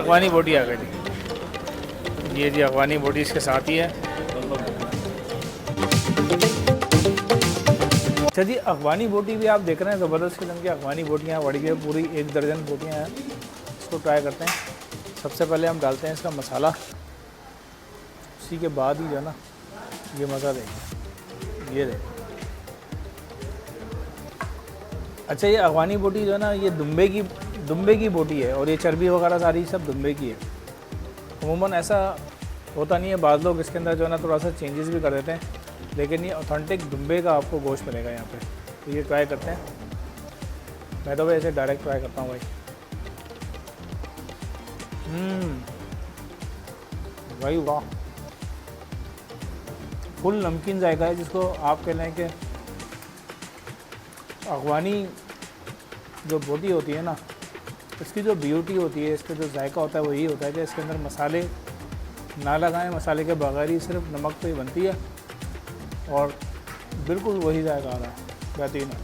अफगानी बोटी आ गई थी। ये जी अफगानी बोटी इसके साथ ही है। अच्छा जी, अफगानी बोटी भी आप देख रहे हैं, ज़बरदस्त किस्म की अफगानी बोटियाँ बड़ी है, पूरी 1 दर्जन बोटियाँ हैं। इसको ट्राई करते हैं। सबसे पहले हम डालते हैं इसका मसाला, उसी के बाद ही जो है ना ये मज़ा देंगे। ये देखें। अच्छा, ये अफगानी बोटी जो है ना ये दुम्बे की बोटी है, और ये चर्बी वगैरह सारी सब दुम्बे की है। अमूमन ऐसा होता नहीं है, बाज़ लोग इसके अंदर जो है ना थोड़ा सा चेंजेस भी कर देते हैं, लेकिन ये ऑथेंटिक दुम्बे का आपको गोश्त मिलेगा यहाँ पे। तो ये ट्राई करते हैं। मैं तो भाई ऐसे डायरेक्ट ट्राई करता हूँ भाई। भाई वाह, फुल नमकीन जायका है, जिसको आप कह लें कि अफगानी जो बोटी होती है ना, इसकी जो ब्यूटी होती है, इसका जो जायका होता है वो यही होता है कि इसके अंदर मसाले ना लगाएं, मसाले के बगैर ही सिर्फ नमक पे ही बनती है और बिल्कुल वही जायका आ रहा है, बेहतरीन है।